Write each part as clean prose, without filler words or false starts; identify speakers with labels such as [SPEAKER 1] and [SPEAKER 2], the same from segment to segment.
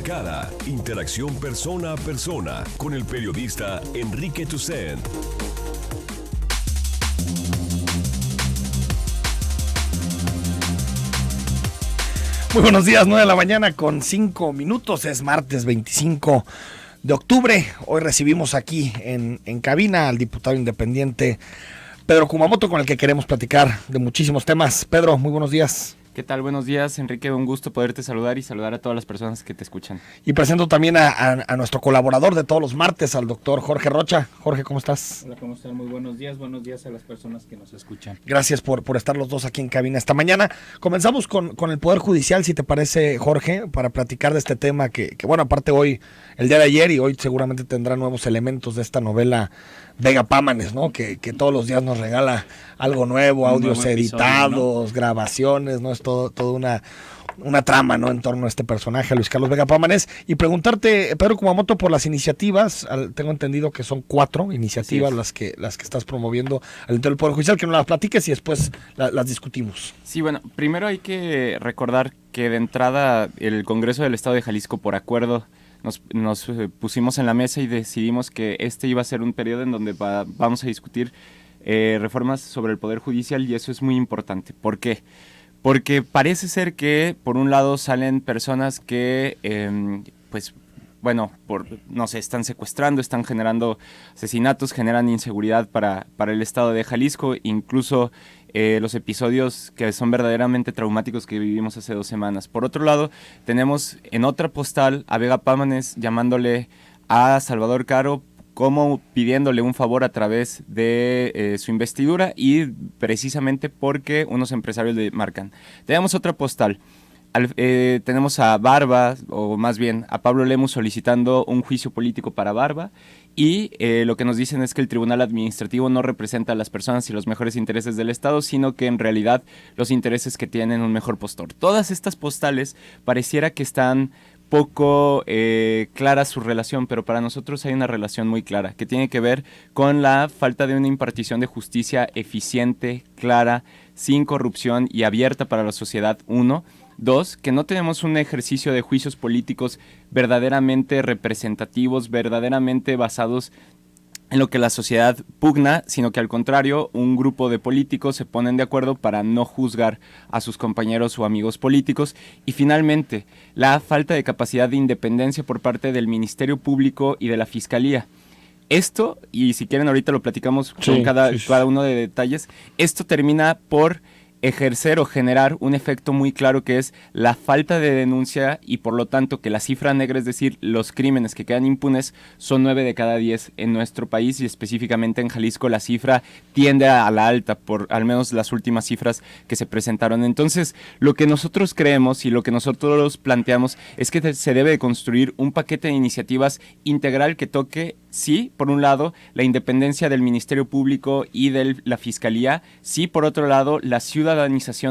[SPEAKER 1] cara, interacción persona a persona con el periodista Enrique Tucent.
[SPEAKER 2] Muy buenos días, 9 de la mañana con 5 minutos, es martes 25 de octubre. Hoy recibimos aquí en cabina al diputado independiente Pedro Kumamoto, con el que queremos platicar de muchísimos temas. Pedro, muy buenos días.
[SPEAKER 3] ¿Qué tal? Buenos días, Enrique. Un gusto poderte saludar y saludar a todas las personas que te escuchan.
[SPEAKER 2] Y presento también a nuestro colaborador de todos los martes, al doctor Jorge Rocha. Jorge, ¿cómo estás?
[SPEAKER 4] Hola, ¿cómo están? Muy buenos días a las personas que nos escuchan.
[SPEAKER 2] Gracias por estar los dos aquí en cabina esta mañana. Comenzamos con el Poder Judicial, si te parece, Jorge, para platicar de este tema que bueno, aparte hoy, el día de ayer y hoy seguramente tendrá nuevos elementos de esta novela Vega Pámanes, ¿no? Que todos los días nos regala algo nuevo, audios editados, ¿no? Grabaciones, ¿no? Es todo una trama, ¿no? En torno a este personaje, Luis Carlos Vega Pámanes. Y preguntarte, Pedro Kumamoto, por las iniciativas. Tengo entendido que son 4 iniciativas las que estás promoviendo al interior del Poder Judicial, que nos las platiques y después las discutimos.
[SPEAKER 3] Sí, bueno, primero hay que recordar que de entrada el Congreso del Estado de Jalisco, por acuerdo, nos pusimos en la mesa y decidimos que este iba a ser un periodo en donde vamos a discutir reformas sobre el Poder Judicial, y eso es muy importante. ¿Por qué? Porque parece ser que, por un lado, salen personas que, están secuestrando, están generando asesinatos, generan inseguridad para el Estado de Jalisco, incluso los episodios que son verdaderamente traumáticos que vivimos hace 2 semanas. Por otro lado, tenemos en otra postal a Vega Pámanes llamándole a Salvador Caro como pidiéndole un favor a través de su investidura, y precisamente porque unos empresarios le marcan. Tenemos otra postal. Tenemos a Barba, o más bien a Pablo Lemus, solicitando un juicio político para Barba, y lo que nos dicen es que el Tribunal Administrativo no representa a las personas y los mejores intereses del Estado, sino que en realidad los intereses que tienen un mejor postor. Todas estas postales pareciera que están poco clara su relación, pero para nosotros hay una relación muy clara, que tiene que ver con la falta de una impartición de justicia eficiente, clara, sin corrupción y abierta para la sociedad, 1. 2, que no tenemos un ejercicio de juicios políticos verdaderamente representativos, verdaderamente basados en lo que la sociedad pugna, sino que al contrario, un grupo de políticos se ponen de acuerdo para no juzgar a sus compañeros o amigos políticos. Y finalmente, la falta de capacidad de independencia por parte del Ministerio Público y de la Fiscalía. Esto, y si quieren ahorita lo platicamos con cada uno de detalles, esto termina por ejercer o generar un efecto muy claro, que es la falta de denuncia, y por lo tanto que la cifra negra, es decir, los crímenes que quedan impunes, son 9 de cada 10 en nuestro país, y específicamente en Jalisco la cifra tiende a la alta, por al menos las últimas cifras que se presentaron. Entonces, lo que nosotros creemos y lo que nosotros planteamos es que se debe de construir un paquete de iniciativas integral que toque, sí, por un lado, la independencia del Ministerio Público y de la Fiscalía, sí, por otro lado, la ciudadanización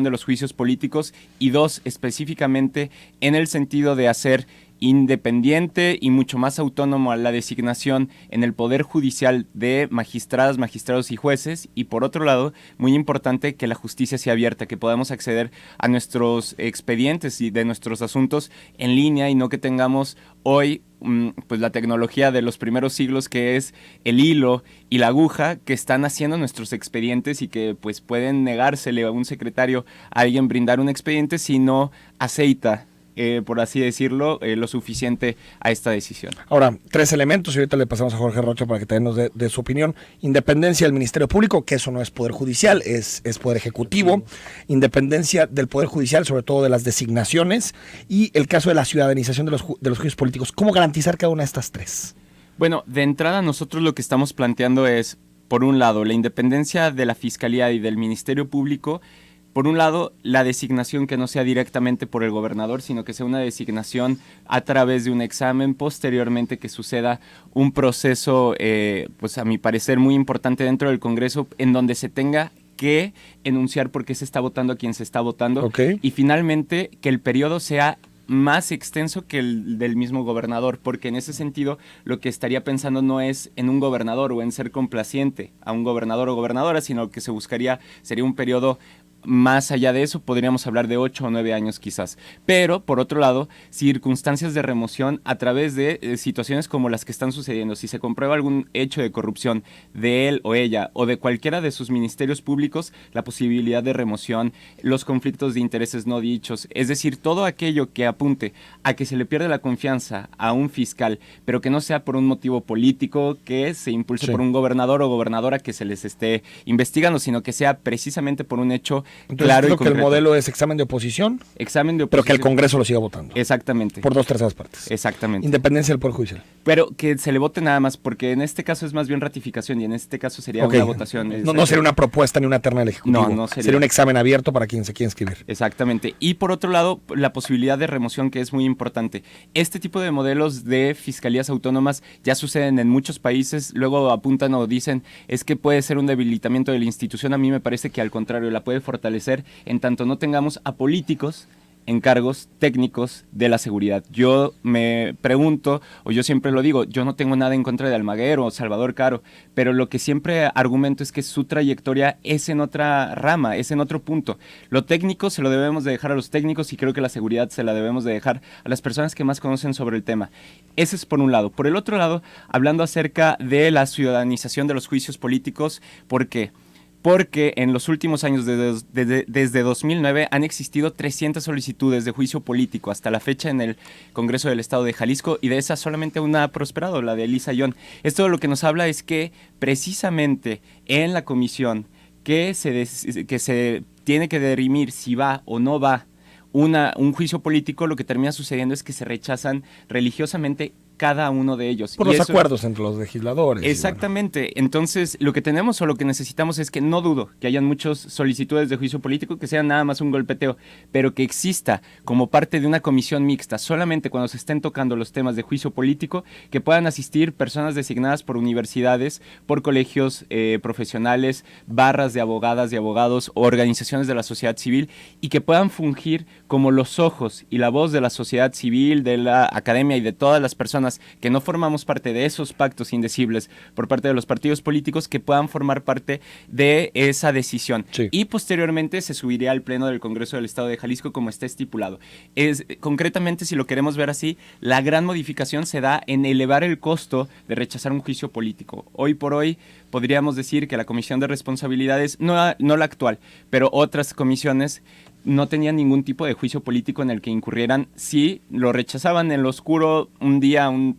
[SPEAKER 3] de los juicios políticos, y 2, específicamente en el sentido de hacer independiente y mucho más autónomo a la designación en el Poder Judicial de magistradas, magistrados y jueces, y por otro lado, muy importante, que la justicia sea abierta, que podamos acceder a nuestros expedientes y de nuestros asuntos en línea, y no que tengamos hoy pues la tecnología de los primeros siglos, que es el hilo y la aguja, que están haciendo nuestros expedientes, y que pues pueden negársele a un secretario a alguien brindar un expediente si no aceita, por así decirlo, lo suficiente a esta decisión.
[SPEAKER 2] Ahora, 3 elementos, y ahorita le pasamos a Jorge Rocha para que también nos dé su opinión. Independencia del Ministerio Público, que eso no es Poder Judicial, es Poder Ejecutivo. Independencia del Poder Judicial, sobre todo de las designaciones, y el caso de la ciudadanización de los juicios políticos. ¿Cómo garantizar cada una de estas 3?
[SPEAKER 3] Bueno, de entrada nosotros lo que estamos planteando es, por un lado, la independencia de la Fiscalía y del Ministerio Público. Por un lado, la designación que no sea directamente por el gobernador, sino que sea una designación a través de un examen, posteriormente que suceda un proceso, pues a mi parecer muy importante dentro del Congreso, en donde se tenga que enunciar por qué se está votando a quien se está votando.
[SPEAKER 2] Okay.
[SPEAKER 3] Y finalmente, que el periodo sea más extenso que el del mismo gobernador, porque en ese sentido lo que estaría pensando no es en un gobernador o en ser complaciente a un gobernador o gobernadora, sino que se buscaría sería un periodo más allá de eso podríamos hablar de 8 o 9 años quizás. Pero, por otro lado, circunstancias de remoción a través de situaciones como las que están sucediendo. Si se comprueba algún hecho de corrupción de él o ella o de cualquiera de sus ministerios públicos, la posibilidad de remoción, los conflictos de intereses no dichos, es decir, todo aquello que apunte a que se le pierde la confianza a un fiscal, pero que no sea por un motivo político, que se impulse por un gobernador o gobernadora que se les esté investigando, sino que sea precisamente por un hecho
[SPEAKER 2] entonces,
[SPEAKER 3] claro y
[SPEAKER 2] creo
[SPEAKER 3] concreto.
[SPEAKER 2] Que el modelo es examen de oposición, pero que el Congreso lo siga votando.
[SPEAKER 3] Exactamente.
[SPEAKER 2] Por 2/3 partes.
[SPEAKER 3] Exactamente.
[SPEAKER 2] Independencia del Poder Judicial.
[SPEAKER 3] Pero que se le vote nada más, porque en este caso es más bien ratificación y en este caso sería una votación.
[SPEAKER 2] No sería una propuesta ni una terna del Ejecutivo.
[SPEAKER 3] No
[SPEAKER 2] sería un examen abierto para quien se quiera inscribir.
[SPEAKER 3] Exactamente. Y por otro lado, la posibilidad de remoción, que es muy importante. Este tipo de modelos de fiscalías autónomas ya suceden en muchos países, luego apuntan o dicen es que puede ser un debilitamiento de la institución. A mí me parece que al contrario, la puede fortalecer en tanto no tengamos a políticos en cargos técnicos de la seguridad. Yo me pregunto, o yo siempre lo digo, yo no tengo nada en contra de Almaguer o Salvador Caro, pero lo que siempre argumento es que su trayectoria es en otra rama, es en otro punto. Lo técnico se lo debemos de dejar a los técnicos y creo que la seguridad se la debemos de dejar a las personas que más conocen sobre el tema. Ese es por un lado. Por el otro lado, hablando acerca de la ciudadanización de los juicios políticos, ¿por qué? Porque en los últimos años, desde 2009, han existido 300 solicitudes de juicio político hasta la fecha en el Congreso del Estado de Jalisco, y de esas solamente una ha prosperado, la de Elisa Ayón. Esto lo que nos habla es que precisamente en la comisión que se tiene que dirimir si va o no va un juicio político, lo que termina sucediendo es que se rechazan religiosamente cada uno de ellos.
[SPEAKER 2] Por los acuerdos entre los legisladores.
[SPEAKER 3] Exactamente. Bueno. Entonces, lo que tenemos o lo que necesitamos es que no dudo que hayan muchas solicitudes de juicio político que sean nada más un golpeteo, pero que exista como parte de una comisión mixta, solamente cuando se estén tocando los temas de juicio político, que puedan asistir personas designadas por universidades, por colegios profesionales, barras de abogadas y abogados, organizaciones de la sociedad civil, y que puedan fungir como los ojos y la voz de la sociedad civil, de la academia y de todas las personas que no formamos parte de esos pactos indecibles por parte de los partidos políticos, que puedan formar parte de esa decisión. Sí. Y posteriormente se subiría al Pleno del Congreso del Estado de Jalisco como está estipulado. Concretamente, si lo queremos ver así, la gran modificación se da en elevar el costo de rechazar un juicio político. Hoy por hoy podríamos decir que la Comisión de Responsabilidades, no la actual, pero otras comisiones, no tenían ningún tipo de juicio político en el que incurrieran si lo rechazaban en lo oscuro un día, un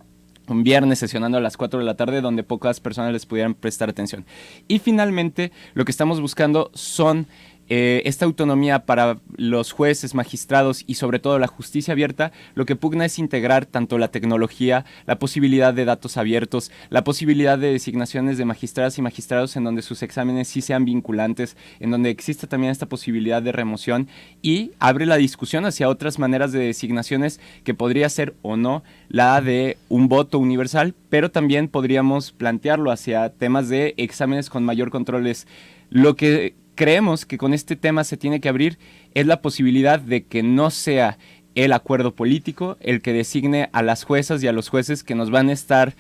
[SPEAKER 3] viernes sesionando a las 4 de la tarde, donde pocas personas les pudieran prestar atención. Y finalmente, lo que estamos buscando son esta autonomía para los jueces, magistrados y sobre todo la justicia abierta. Lo que pugna es integrar tanto la tecnología, la posibilidad de datos abiertos, la posibilidad de designaciones de magistradas y magistrados en donde sus exámenes sí sean vinculantes, en donde exista también esta posibilidad de remoción, y abre la discusión hacia otras maneras de designaciones que podría ser o no la de un voto universal, pero también podríamos plantearlo hacia temas de exámenes con mayor controles. Lo que creemos que con este tema se tiene que abrir es la posibilidad de que no sea el acuerdo político el que designe a las juezas y a los jueces que nos van a estar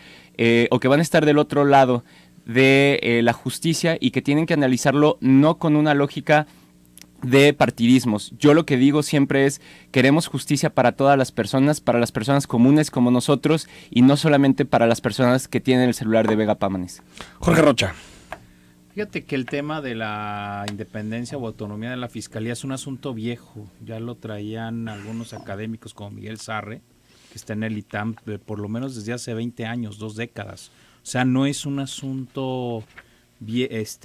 [SPEAKER 3] o que van a estar del otro lado de la justicia, y que tienen que analizarlo no con una lógica de partidismos. Yo lo que digo siempre es: queremos justicia para todas las personas comunes como nosotros, y no solamente para las personas que tienen el celular de Vega Pámanes.
[SPEAKER 2] Jorge Rocha.
[SPEAKER 4] Fíjate que el tema de la independencia o autonomía de la Fiscalía es un asunto viejo. Ya lo traían algunos académicos como Miguel Sarre, que está en el ITAM, por lo menos desde hace 20 años, 2 décadas. O sea, no es un asunto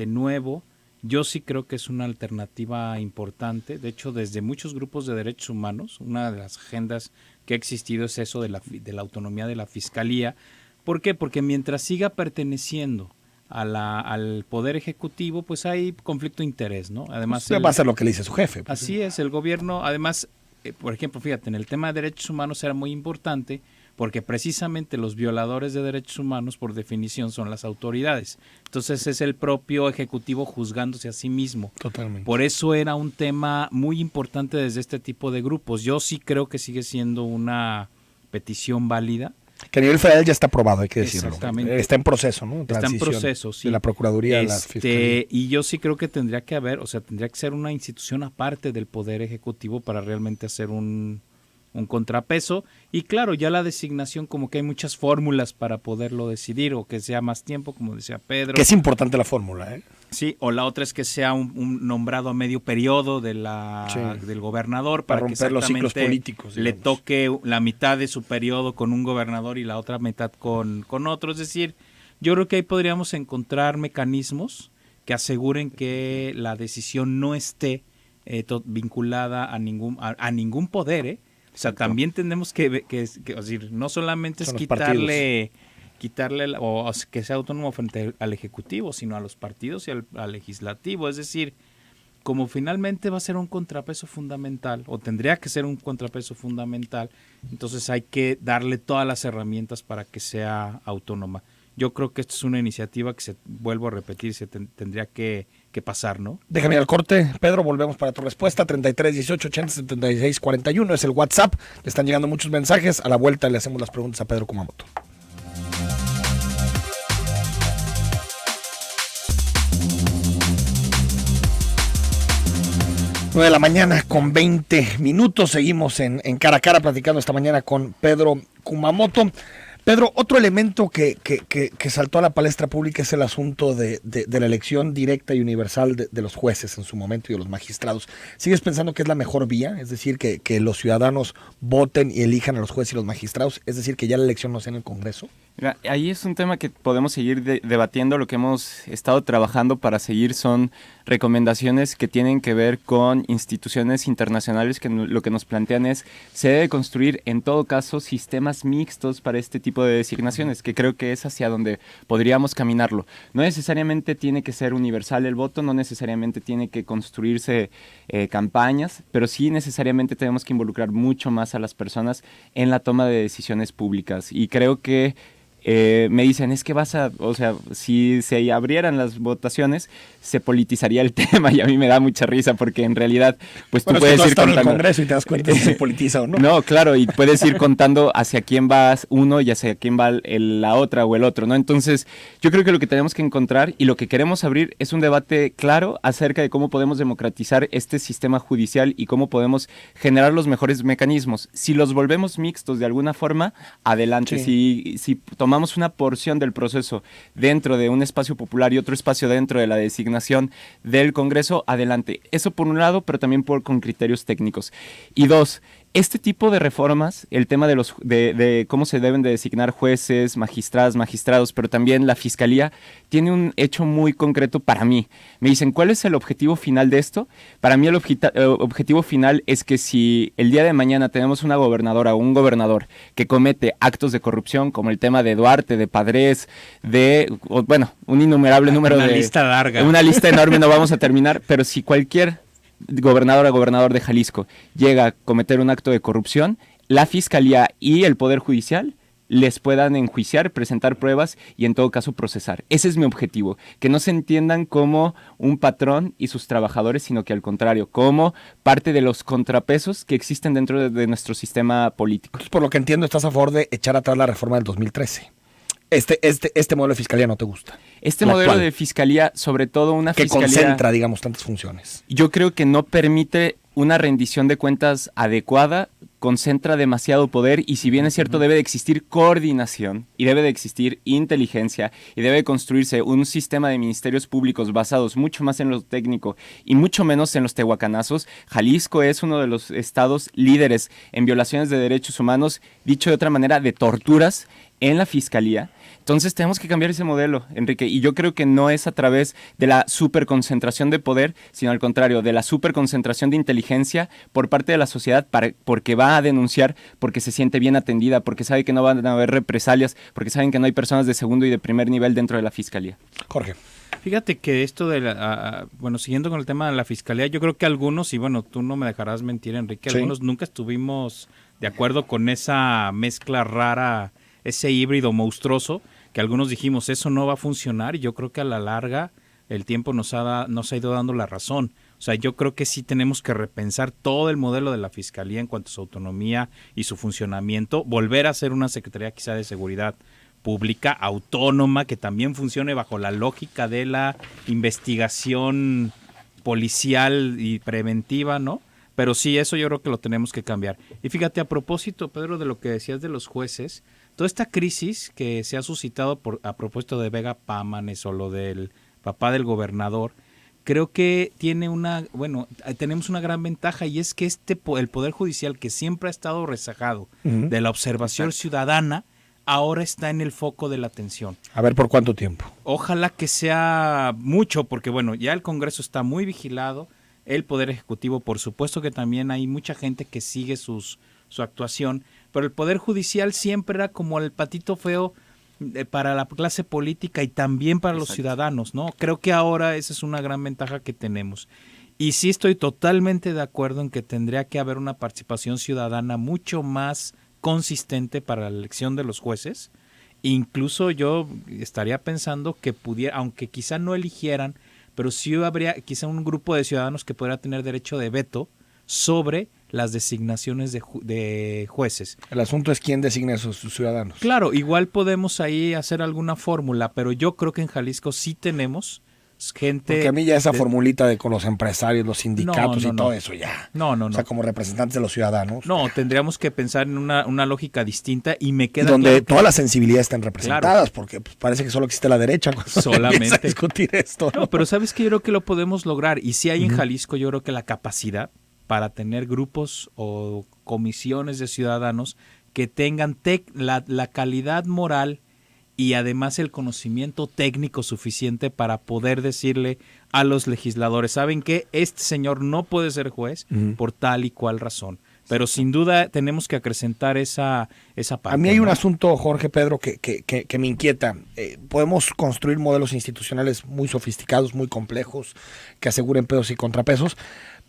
[SPEAKER 4] nuevo. Yo sí creo que es una alternativa importante. De hecho, desde muchos grupos de derechos humanos, una de las agendas que ha existido es eso de la autonomía de la Fiscalía. ¿Por qué? Porque mientras siga perteneciendo al Poder Ejecutivo, pues hay conflicto de interés, ¿no? Además,
[SPEAKER 2] usted va a hacer lo que le dice su jefe. Pues.
[SPEAKER 4] Así es, el gobierno, además, por ejemplo, fíjate, en el tema de derechos humanos era muy importante porque precisamente los violadores de derechos humanos, por definición, son las autoridades. Entonces es el propio Ejecutivo juzgándose a sí mismo.
[SPEAKER 2] Totalmente.
[SPEAKER 4] Por eso era un tema muy importante desde este tipo de grupos. Yo sí creo que sigue siendo una petición válida.
[SPEAKER 2] Que a nivel federal ya está aprobado, hay que decirlo.
[SPEAKER 4] Exactamente.
[SPEAKER 2] Está en proceso, ¿no?
[SPEAKER 4] Está en proceso, sí.
[SPEAKER 2] De la Procuraduría a la Fiscalía.
[SPEAKER 4] Y yo sí creo que tendría que ser una institución aparte del Poder Ejecutivo para realmente hacer un contrapeso. Y claro, ya la designación, como que hay muchas fórmulas para poderlo decidir, o que sea más tiempo, como decía Pedro.
[SPEAKER 2] Que es importante la fórmula, ¿eh?
[SPEAKER 4] Sí, o la otra es que sea un nombrado a medio periodo del gobernador para que
[SPEAKER 2] romper los ciclos políticos,
[SPEAKER 4] le toque la mitad de su periodo con un gobernador y la otra mitad con otro. Es decir, yo creo que ahí podríamos encontrar mecanismos que aseguren que la decisión no esté vinculada a ningún poder, ¿eh? O sea, también tenemos que decir, no solamente es quitarle o que sea autónomo frente al Ejecutivo, sino a los partidos y al Legislativo. Es decir, como finalmente va a ser un contrapeso fundamental, o tendría que ser un contrapeso fundamental, entonces hay que darle todas las herramientas para que sea autónoma. Yo creo que esta es una iniciativa que, vuelvo a repetir, se tendría que pasar, ¿no?
[SPEAKER 2] Déjame ir al corte, Pedro, volvemos para tu respuesta. 33 18 80 76 41 es el WhatsApp. Le están llegando muchos mensajes. A la vuelta le hacemos las preguntas a Pedro Kumamoto. De la mañana con 20 minutos. Seguimos en Cara a Cara platicando esta mañana con Pedro Kumamoto. Pedro, otro elemento que saltó a la palestra pública es el asunto de la elección directa y universal de los jueces en su momento y de los magistrados. ¿Sigues pensando que es la mejor vía? Es decir, que los ciudadanos voten y elijan a los jueces y los magistrados, es decir, que ya la elección no sea en el Congreso.
[SPEAKER 3] Mira, ahí es un tema que podemos seguir debatiendo. Lo que hemos estado trabajando para seguir son recomendaciones que tienen que ver con instituciones internacionales que lo que nos plantean es se debe construir en todo caso sistemas mixtos para este tipo de designaciones, que creo que es hacia donde podríamos caminarlo. No necesariamente tiene que ser universal el voto, no necesariamente tiene que construirse campañas, pero sí necesariamente tenemos que involucrar mucho más a las personas en la toma de decisiones públicas. Y creo que me dicen, es que si se abrieran las votaciones, se politizaría el tema, y a mí me da mucha risa porque en realidad, pues tú puedes ir contando. En el
[SPEAKER 2] Congreso y te das cuenta si se politiza o no.
[SPEAKER 3] No, claro, y puedes ir contando hacia quién va uno y hacia quién va la otra o el otro, ¿no? Entonces, yo creo que lo que tenemos que encontrar y lo que queremos abrir es un debate claro acerca de cómo podemos democratizar este sistema judicial y cómo podemos generar los mejores mecanismos. Si los volvemos mixtos de alguna forma, adelante. Sí. Si tomamos una porción del proceso dentro de un espacio popular y otro espacio dentro de la designación del Congreso, adelante. Eso por un lado, pero también con criterios técnicos. Y dos, este tipo de reformas, el tema de cómo se deben de designar jueces, magistrados, pero también la fiscalía, tiene un hecho muy concreto para mí. Me dicen, ¿cuál es el objetivo final de esto? Para mí el objetivo final es que si el día de mañana tenemos una gobernadora o un gobernador que comete actos de corrupción, como el tema de Duarte, de Padres, un innumerable número
[SPEAKER 4] una lista larga.
[SPEAKER 3] Una lista enorme, no vamos a terminar, pero si cualquier gobernador de Jalisco llega a cometer un acto de corrupción, la Fiscalía y el Poder Judicial les puedan enjuiciar, presentar pruebas y en todo caso procesar. Ese es mi objetivo, que no se entiendan como un patrón y sus trabajadores, sino que al contrario, como parte de los contrapesos que existen dentro de nuestro sistema político.
[SPEAKER 2] Por lo que entiendo, estás a favor de echar atrás la reforma del 2013. Este modelo de fiscalía no te gusta.
[SPEAKER 3] Este modelo de fiscalía, sobre todo una fiscalía
[SPEAKER 2] que concentra, digamos, tantas funciones.
[SPEAKER 3] Yo creo que no permite una rendición de cuentas adecuada, concentra demasiado poder y si bien es cierto debe de existir coordinación y debe de existir inteligencia y debe de construirse un sistema de ministerios públicos basados mucho más en lo técnico y mucho menos en los tehuacanazos. Jalisco es uno de los estados líderes en violaciones de derechos humanos, dicho de otra manera, de torturas en la fiscalía. Entonces tenemos que cambiar ese modelo, Enrique, y yo creo que no es a través de la superconcentración de poder, sino al contrario, de la superconcentración de inteligencia por parte de la sociedad porque va a denunciar, porque se siente bien atendida, porque sabe que no van a haber represalias, porque saben que no hay personas de segundo y de primer nivel dentro de la fiscalía.
[SPEAKER 2] Jorge.
[SPEAKER 4] Fíjate que esto de siguiendo con el tema de la fiscalía, yo creo que algunos, y tú no me dejarás mentir, Enrique, algunos nunca estuvimos de acuerdo con esa mezcla rara, ese híbrido monstruoso, que algunos dijimos, eso no va a funcionar, y yo creo que a la larga el tiempo nos ha ido dando la razón. O sea, yo creo que sí tenemos que repensar todo el modelo de la Fiscalía en cuanto a su autonomía y su funcionamiento, volver a ser una Secretaría quizá de Seguridad Pública autónoma que también funcione bajo la lógica de la investigación policial y preventiva, ¿no? Pero sí, eso yo creo que lo tenemos que cambiar. Y fíjate, a propósito, Pedro, de lo que decías de los jueces, toda esta crisis que se ha suscitado a propósito de Vega Pámanes o lo del papá del gobernador, creo que tenemos una gran ventaja, y es que el Poder Judicial, que siempre ha estado rezagado de la observación ciudadana, ahora está en el foco de la atención.
[SPEAKER 2] A ver, ¿por cuánto tiempo?
[SPEAKER 4] Ojalá que sea mucho, porque ya el Congreso está muy vigilado, el Poder Ejecutivo, por supuesto que también hay mucha gente que sigue su actuación, pero el Poder Judicial siempre era como el patito feo para la clase política y también para los ciudadanos, ¿no? Creo que ahora esa es una gran ventaja que tenemos. Y sí estoy totalmente de acuerdo en que tendría que haber una participación ciudadana mucho más consistente para la elección de los jueces. Incluso yo estaría pensando que pudiera, aunque quizá no eligieran, pero sí habría quizá un grupo de ciudadanos que pudiera tener derecho de veto sobre las designaciones de jueces.
[SPEAKER 2] El asunto es quién designa a sus ciudadanos.
[SPEAKER 4] Claro, igual podemos ahí hacer alguna fórmula, pero yo creo que en Jalisco sí tenemos gente...
[SPEAKER 2] Porque a mí ya esa formulita con los empresarios, los sindicatos todo eso ya.
[SPEAKER 4] No.
[SPEAKER 2] O sea, como representantes de los ciudadanos.
[SPEAKER 4] No, tendríamos que pensar en una lógica distinta y me queda
[SPEAKER 2] donde
[SPEAKER 4] claro
[SPEAKER 2] todas las sensibilidades estén representadas,
[SPEAKER 4] claro,
[SPEAKER 2] porque pues, parece que solo existe la derecha cuando
[SPEAKER 4] solamente
[SPEAKER 2] a discutir esto.
[SPEAKER 4] No, pero sabes que yo creo que lo podemos lograr, y si hay en Jalisco, yo creo que la capacidad para tener grupos o comisiones de ciudadanos que tengan la calidad moral y además el conocimiento técnico suficiente para poder decirle a los legisladores, ¿saben qué? Este señor no puede ser juez por tal y cual razón. Pero sin duda tenemos que acrecentar esa parte.
[SPEAKER 2] A mí hay un asunto, Jorge, Pedro, que me inquieta. Podemos construir modelos institucionales muy sofisticados, muy complejos, que aseguren pesos y contrapesos,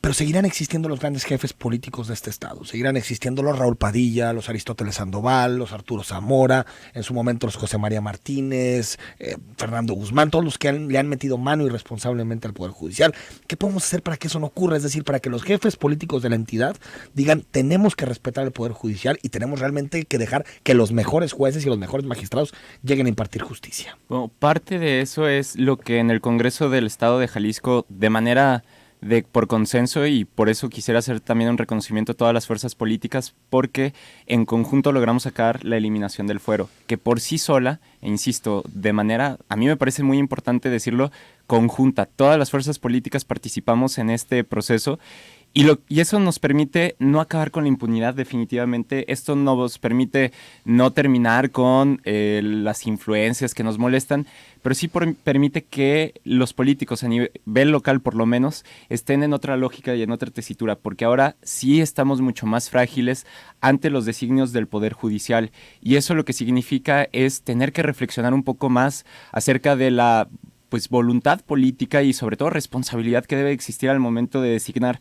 [SPEAKER 2] pero seguirán existiendo los grandes jefes políticos de este estado. Seguirán existiendo los Raúl Padilla, los Aristóteles Sandoval, los Arturo Zamora, en su momento los José María Martínez, Fernando Guzmán, todos los que le han metido mano irresponsablemente al Poder Judicial. ¿Qué podemos hacer para que eso no ocurra? Es decir, para que los jefes políticos de la entidad digan, tenemos que respetar el Poder Judicial y tenemos realmente que dejar que los mejores jueces y los mejores magistrados lleguen a impartir justicia.
[SPEAKER 3] Bueno, parte de eso es lo que en el Congreso del Estado de Jalisco, de manera por consenso, y por eso quisiera hacer también un reconocimiento a todas las fuerzas políticas, porque en conjunto logramos sacar la eliminación del fuero, que por sí sola, e insisto, de manera, a mí me parece muy importante decirlo, conjunta, todas las fuerzas políticas participamos en este proceso. Y eso nos permite no acabar con la impunidad definitivamente. Esto nos permite no terminar con las influencias que nos molestan, pero sí permite que los políticos a nivel local por lo menos estén en otra lógica y en otra tesitura, porque ahora sí estamos mucho más frágiles ante los designios del Poder Judicial, y eso lo que significa es tener que reflexionar un poco más acerca de la voluntad política y sobre todo responsabilidad que debe existir al momento de designar.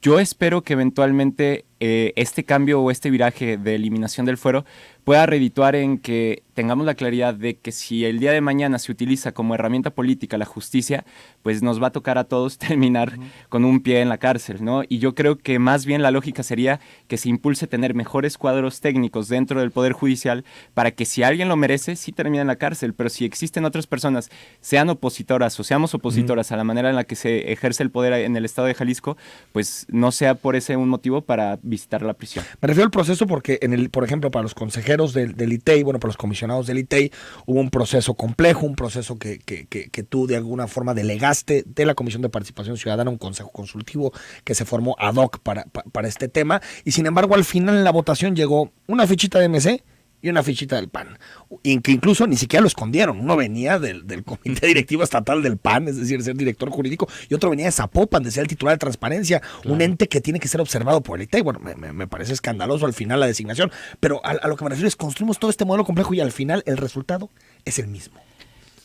[SPEAKER 3] Yo espero que eventualmente este cambio o este viraje de eliminación del fuero pueda redituar en que tengamos la claridad de que si el día de mañana se utiliza como herramienta política la justicia, pues nos va a tocar a todos terminar con un pie en la cárcel, ¿no? Y yo creo que más bien la lógica sería que se impulse tener mejores cuadros técnicos dentro del Poder Judicial para que si alguien lo merece, sí termine en la cárcel, pero si existen otras personas, sean opositoras o seamos opositoras a la manera en la que se ejerce el poder en el estado de Jalisco, pues no sea por ese un motivo para visitar la prisión.
[SPEAKER 2] Me refiero al proceso porque, por ejemplo, para los consejeros del ITEI, para los comisionados del ITEI, hubo un proceso complejo, un proceso que tú de alguna forma delegaste de la Comisión de Participación Ciudadana, un consejo consultivo que se formó ad hoc para este tema, y sin embargo al final en la votación llegó una fichita de MC y una fichita del PAN, y que incluso ni siquiera lo escondieron. Uno venía del Comité Directivo Estatal del PAN, es decir, ser director jurídico, y otro venía de Zapopan, de ser el titular de Transparencia, claro. Un ente que tiene que ser observado por el ITEI. Bueno, me parece escandaloso al final la designación, pero a lo que me refiero es construimos todo este modelo complejo y al final el resultado es el mismo.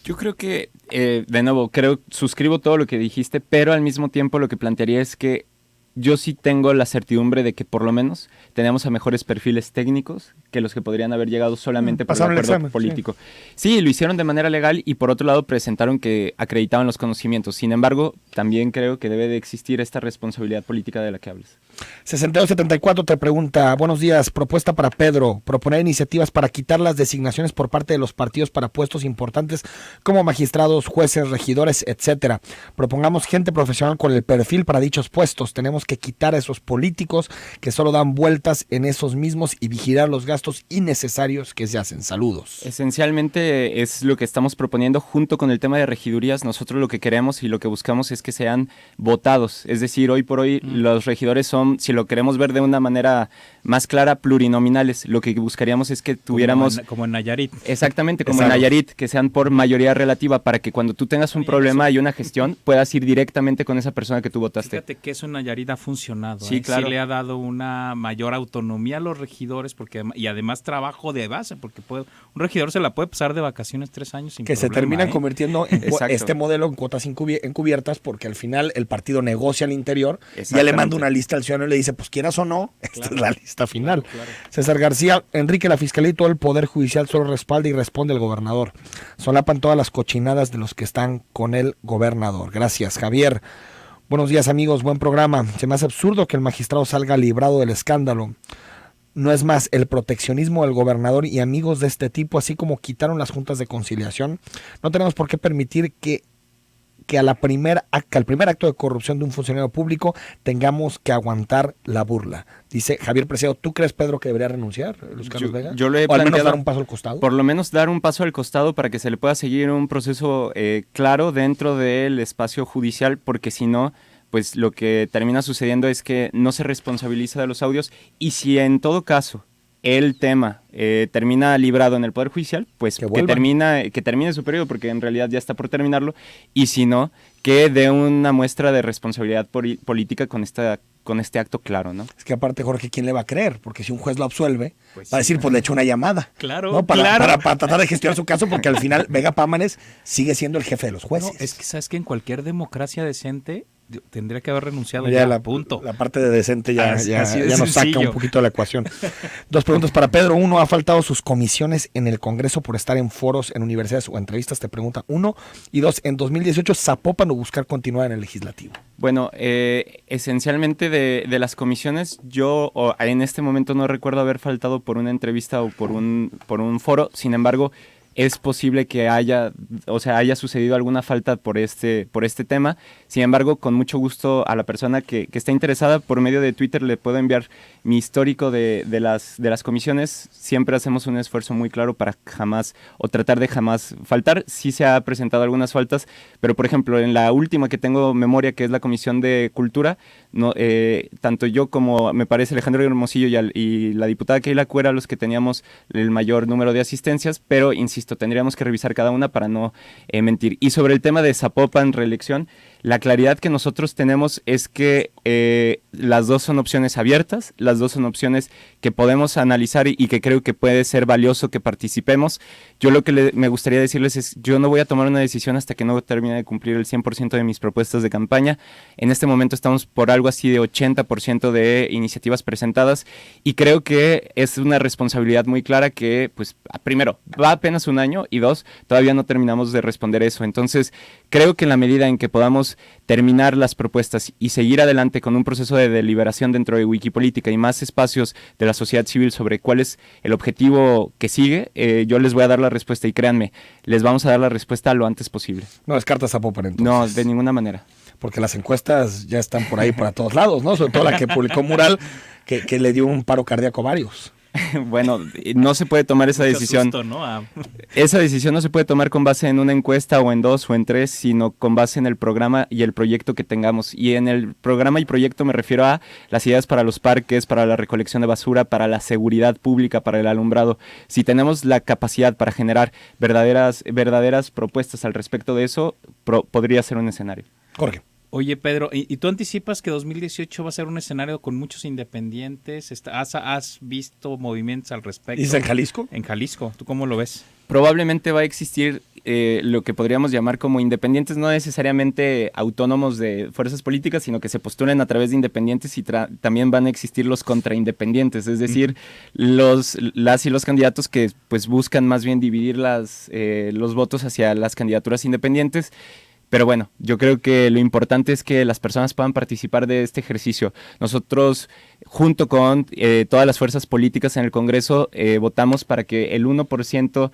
[SPEAKER 3] Yo creo que, de nuevo, suscribo todo lo que dijiste, pero al mismo tiempo lo que plantearía es que yo sí tengo la certidumbre de que por lo menos tenemos a mejores perfiles técnicos que los que podrían haber llegado solamente por el
[SPEAKER 2] Pasaron el
[SPEAKER 3] acuerdo
[SPEAKER 2] examen,
[SPEAKER 3] político. Sí, lo hicieron de manera legal y por otro lado presentaron que acreditaban los conocimientos. Sin embargo, también creo que debe de existir esta responsabilidad política de la que hablas.
[SPEAKER 2] 6274 te pregunta, buenos días, propuesta para Pedro, proponer iniciativas para quitar las designaciones por parte de los partidos para puestos importantes como magistrados, jueces, regidores, etcétera. Propongamos gente profesional con el perfil para dichos puestos. Tenemos que quitar a esos políticos que solo dan vueltas en esos mismos y vigilar los gastos innecesarios que se hacen. Saludos.
[SPEAKER 3] Esencialmente es lo que estamos proponiendo junto con el tema de regidurías. Nosotros lo que queremos y lo que buscamos es que sean votados. Es decir, hoy por hoy los regidores son, si lo queremos ver de una manera más clara, plurinominales. Lo que buscaríamos es que tuviéramos...
[SPEAKER 4] Como en Nayarit.
[SPEAKER 3] Exactamente, como
[SPEAKER 2] Exacto.
[SPEAKER 3] en Nayarit, que sean por mayoría relativa para que cuando tú tengas un problema y una gestión, puedas ir directamente con esa persona que tú votaste.
[SPEAKER 4] Fíjate que eso en Nayarit ha funcionado.
[SPEAKER 3] Sí, claro.
[SPEAKER 4] Sí le ha dado una mayor autonomía a los regidores y además trabajo de base, porque un regidor se la puede pasar de vacaciones 3 años sin
[SPEAKER 2] Que
[SPEAKER 4] problema,
[SPEAKER 2] se terminan convirtiendo en
[SPEAKER 3] Exacto.
[SPEAKER 2] este modelo en cuotas encubiertas porque al final el partido negocia al interior, ya le
[SPEAKER 3] Exactamente.
[SPEAKER 2] manda una lista al ciudadano y le dice, pues quieras o no, esta es la lista final.
[SPEAKER 4] Claro.
[SPEAKER 2] César García, Enrique, la Fiscalía y todo el Poder Judicial solo respalda y responde el gobernador. Solapan todas las cochinadas de los que están con el gobernador. Gracias, Javier. Buenos días, amigos, buen programa. Se me hace absurdo que el magistrado salga librado del escándalo. No es más el proteccionismo del gobernador y amigos de este tipo, así como quitaron las juntas de conciliación. No tenemos por qué permitir que al primer acto de corrupción de un funcionario público tengamos que aguantar la burla. Dice Javier Preciado, ¿tú crees, Pedro, que debería renunciar Luis Carlos Vega?
[SPEAKER 3] Yo lo he
[SPEAKER 2] o al menos
[SPEAKER 3] planteado,
[SPEAKER 2] dar un paso al costado.
[SPEAKER 3] por lo menos dar un paso al costado para que se le pueda seguir un proceso claro dentro del espacio judicial, porque si no, pues lo que termina sucediendo es que no se responsabiliza de los audios y si en todo caso el tema termina librado en el Poder Judicial, pues que termine su periodo, porque en realidad ya está por terminarlo, y si no, que dé una muestra de responsabilidad política con este acto claro, ¿no?
[SPEAKER 2] Es que aparte, Jorge, ¿quién le va a creer? Porque si un juez lo absuelve,
[SPEAKER 3] Pues
[SPEAKER 2] va a decir, pues le echo una llamada.
[SPEAKER 4] Claro,
[SPEAKER 2] ¿no?
[SPEAKER 4] claro.
[SPEAKER 2] Para tratar de gestionar su caso, porque al final Vega Pámanes sigue siendo el jefe de los jueces.
[SPEAKER 4] No, es que sabes que en cualquier democracia decente tendría que haber renunciado
[SPEAKER 2] Ya
[SPEAKER 4] punto.
[SPEAKER 2] La parte de decente ya
[SPEAKER 4] Así de
[SPEAKER 2] nos saca
[SPEAKER 4] sencillo.
[SPEAKER 2] un poquito de la ecuación. 2 preguntas para Pedro. 1, ¿ha faltado sus comisiones en el Congreso por estar en foros, en universidades o entrevistas? Te pregunta 1. Y 2, en 2018, ¿Zapopan o buscar continuar en el legislativo?
[SPEAKER 3] Bueno, esencialmente de las comisiones, yo en este momento no recuerdo haber faltado por una entrevista o por un foro. Sin embargo, es posible que haya sucedido alguna falta por este tema. Sin embargo, con mucho gusto a la persona que está interesada, por medio de Twitter le puedo enviar mi histórico de las comisiones. Siempre hacemos un esfuerzo muy claro para jamás, o tratar de jamás faltar. Sí se ha presentado algunas faltas, pero por ejemplo, en la última que tengo memoria, que es la Comisión de Cultura, no, tanto yo como me parece Alejandro Hermosillo y la diputada Keila Cuera los que teníamos el mayor número de asistencias, pero insisto, tendríamos que revisar cada una para no mentir. Y sobre el tema de Zapopan, reelección, la claridad que nosotros tenemos es que las dos son opciones abiertas, las dos son opciones que podemos analizar y que creo que puede ser valioso que participemos. Yo lo que me gustaría decirles es, yo no voy a tomar una decisión hasta que no termine de cumplir el 100% de mis propuestas de campaña. En este momento estamos por algo así de 80% de iniciativas presentadas y creo que es una responsabilidad muy clara que, pues, primero, va apenas un año y 2, todavía no terminamos de responder eso. Entonces, creo que en la medida en que podamos terminar las propuestas y seguir adelante con un proceso de deliberación dentro de Wikipolítica y más espacios de la sociedad civil sobre cuál es el objetivo que sigue, yo les voy a dar la respuesta y créanme, les vamos a dar la respuesta lo antes posible.
[SPEAKER 2] No descartas Zapopan entonces.
[SPEAKER 3] No, de ninguna manera.
[SPEAKER 2] Porque las encuestas ya están por ahí para todos lados, ¿no? Sobre todo la que publicó Mural, que le dio un paro cardíaco a varios.
[SPEAKER 3] Bueno, no se puede tomar esa decisión.
[SPEAKER 4] Susto, ¿no?
[SPEAKER 3] Esa decisión no se puede tomar con base en una encuesta o en 2 o en 3, sino con base en el programa y el proyecto que tengamos. Y en el programa y proyecto me refiero a las ideas para los parques, para la recolección de basura, para la seguridad pública, para el alumbrado. Si tenemos la capacidad para generar verdaderas propuestas al respecto de eso, podría ser un escenario.
[SPEAKER 2] Jorge.
[SPEAKER 4] Oye, Pedro, ¿y tú anticipas que 2018 va a ser un escenario con muchos independientes? ¿Has visto movimientos al respecto?
[SPEAKER 2] ¿Dices en Jalisco?
[SPEAKER 4] En Jalisco, ¿tú cómo lo ves?
[SPEAKER 3] Probablemente va a existir lo que podríamos llamar como independientes, no necesariamente autónomos de fuerzas políticas, sino que se postulen a través de independientes y también van a existir los contraindependientes, es decir, las y los candidatos que pues buscan más bien dividir los votos hacia las candidaturas independientes. Pero bueno, yo creo que lo importante es que las personas puedan participar de este ejercicio. Nosotros, junto con todas las fuerzas políticas en el Congreso, votamos para que el 1%